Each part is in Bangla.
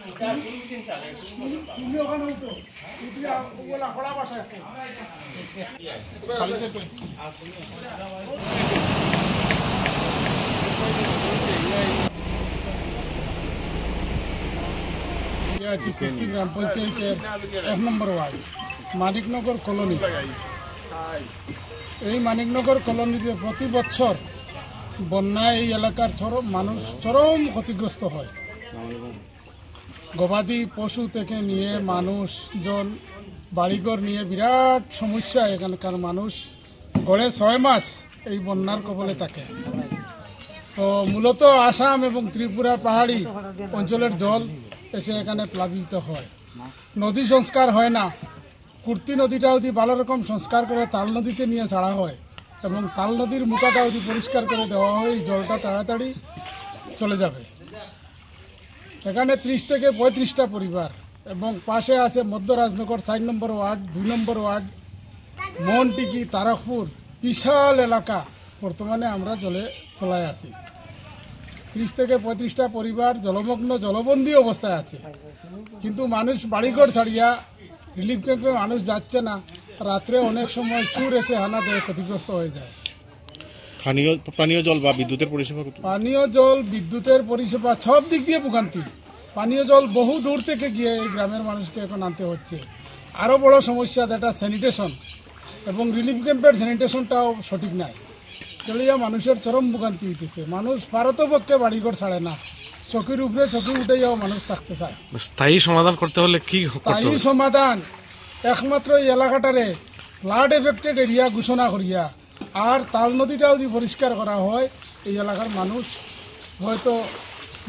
গ্রাম পঞ্চায়েতের 1 নম্বর ওয়ার্ড মানিকনগর কলোনি। এই মানিকনগর কলোনিতে প্রতি বছর বন্যায় এই এলাকার মানুষ চরম ক্ষতিগ্রস্ত হয়। গবাদি পশু থেকে নিয়ে মানুষজন বাড়িঘর নিয়ে বিরাট সমস্যা। এখানকার মানুষ গড়ে 6 মাস এই বন্যার কবলে থাকে। তো মূলত আসাম এবং ত্রিপুরা পাহাড়ি অঞ্চলের জল এসে এখানে প্লাবিত হয়। নদী সংস্কার হয় না। কুর্তি নদীটা যদি ভালো রকম সংস্কার করে তাল নদীতে নিয়ে ছাড়া হয় এবং তাল নদীর মুখাটা যদি পরিষ্কার করে দেওয়া হয়, জলটা তাড়াতাড়ি চলে যাবে। এখানে 30 থেকে 35টা পরিবার এবং পাশে আছে মধ্য রাজনগর 4 নম্বর ওয়ার্ড, 2 নম্বর ওয়ার্ড, মোহনটিকি, তারকপুর, বিশাল এলাকা বর্তমানে আমরা তলায় আছি। 30 থেকে 35টা পরিবার জলমগ্ন, জলবন্দী অবস্থায় আছে। কিন্তু মানুষ বাড়িঘর ছাড়িয়া রিলিফ ক্যাম্পে মানুষ যাচ্ছে না। রাত্রে অনেক সময় চুর এসে হানা দেয়, ক্ষতিগ্রস্ত হয়ে যায়। পানীয় জল বা বিদ্যুতের পরিষেবা, পানীয় জল, বিদ্যুতের পরিষেবা সব দিক দিয়ে ভোগান্তি। পানীয় জল বহু দূর থেকে গিয়ে এই গ্রামের মানুষকে এখন আনতে হচ্ছে। আরও বড় সমস্যা যেটা স্যানিটেশন, এবং রিলিফ ক্যাম্পের স্যানিটেশনটাও সঠিক নাই। চলিয়া মানুষের চরম ভোগান্তি হইতেছে। মানুষ পারতপক্ষে বাড়িঘর ছাড়ে না, চকির উপরে চকি উঠে যাও মানুষ থাকতে চায়। স্থায়ী সমাধান করতে হলে কি স্থায়ী সমাধান একমাত্র এই এলাকাটারে ফ্লাড এফেক্টেড এরিয়া ঘোষণা করিয়া আর তাল নদীটা যদি পরিষ্কার করা হয়, এই এলাকার মানুষ হয়তো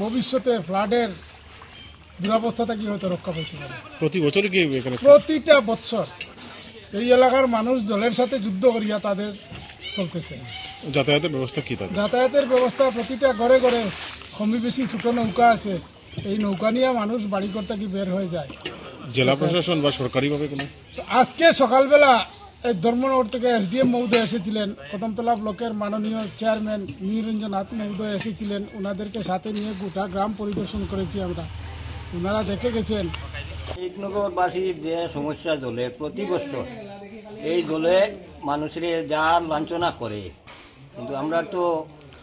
ভবিষ্যতে ফ্লাডের দুরবস্থা থেকে হয়তো রক্ষা পেতে পারে। প্রতি বছর কি প্রতিটা বছর এই এলাকার মানুষ জলের সাথে যুদ্ধ করিয়া তাদের চলতেছে। যাতায়াতের ব্যবস্থা কি? যাতায়াতের ব্যবস্থা প্রতিটা ঘরে ঘরে কমই বেশি ছোট নৌকা আছে। এই নৌকা নিয়ে মানুষ বাড়িঘর থেকে বের হয়ে যায়। জেলা প্রশাসন বা সরকারিভাবে কোনো? আজকে সকালবেলা এই ধর্মনগর থেকে SDM মহোদয় এসেছিলেন, প্রথমতলা ব্লকের মাননীয় চেয়ারম্যান নিরঞ্জন নাথ মহোদয় এসেছিলেন। ওনাদেরকে সাথে নিয়ে গোটা গ্রাম পরিদর্শন করেছি আমরা। ওনারা দেখে গেছেন মানিকনগরবাসীর যে সমস্যা জলে, প্রতি বছর এই জলে মানুষের যা লাঞ্ছনা করে, কিন্তু আমরা তো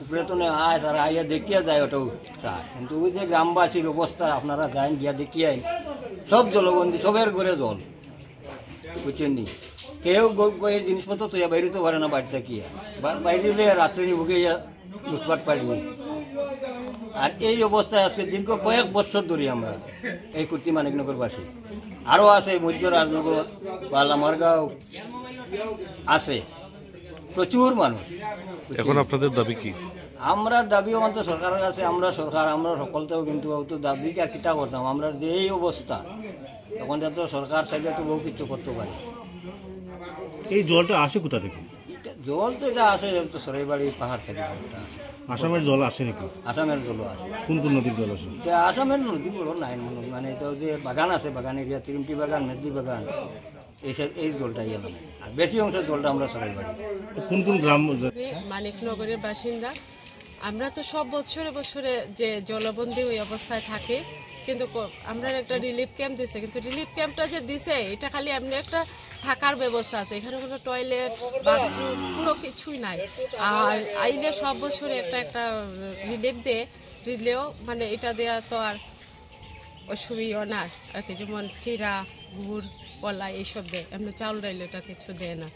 উপরে তো আয়, তারা আইয়া দেখিয়া যায়, ওটাও চায়। কিন্তু ওই যে গ্রামবাসীর অবস্থা আপনারা যান, গিয়া দেখিয়াই সব জলবন্দী, সবের ঘরে জল, বুঝছেন নি? কেউ এই জিনিসপত্র তো বাইরে তো পারে না, বাড়িতে গিয়া বাইরে রাত্রে বুকে লুটপাট পারিনি। আর এই অবস্থায় আজকে দীর্ঘ কয়েক বছর ধরে আমরা এই কুর্তি মানিকনগরবাসী, আরও আছে মধ্য রাজনগর বা লামারগাঁও আছে, প্রচুর মানুষ। এখন আপনাদের দাবি কি? আমরা দাবি আমাদের সরকারের কাছে, আমরা সকলতেও কিন্তু দাবি আর কিতা করতাম। আমরা যে এই অবস্থা, তখন তো সরকার চাইলে তো বহু কিছু করতে পারে। এই জলটা আসে কোথা থেকে? জল তো এটা আসে তো সরাইবাড়ি পাহাড় থেকে। আসামের জল আসে নাকি? আসামের জলও আসে। কোন কোন নদীর জল আসে? আসামের নদীগুলো নাই, মানে এটা যে বাগান আছে, বাগান এরিয়া, তিরিমটি বাগান, মেদলি বাগান, এইসব এই জলটা এলাম। আর বেশি অংশের জলটা আমরা সরাইবাড়ি। কোন কোন গ্রাম? মানিকনগরের বাসিন্দা আমরা। তো সব বছরে যে জলবন্দী ওই অবস্থায় থাকে, কিন্তু আমরা একটা রিলিফ ক্যাম্প দিছে, কিন্তু রিলিফ ক্যাম্পটা যে দিছে এটা খালি এমনি একটা থাকার ব্যবস্থা আছে। এখানে কোনো টয়লেট, বাথরুম কোনো কিছুই নাই। আর আইলে সব বছরে একটা রিলিফ দিলেও মানে এটা দেওয়া তো আর অসুবিধা না আর কি। যেমন চিরা, গুড়, কলা এইসব দেয়, এমনি চাউল ডাইল এটা কিছু দেয় না।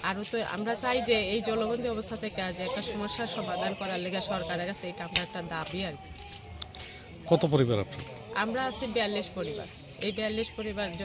আরও তো আমরা চাই যে এই জলবন্দী অবস্থা থেকে আজ একটা সমস্যার সমাধান করার লেগে সরকারের কাছে এটা আমরা একটা দাবি আর কি। কত পরিবার আপনার? আমরা আছি 42 পরিবার। এই 42 পরিবার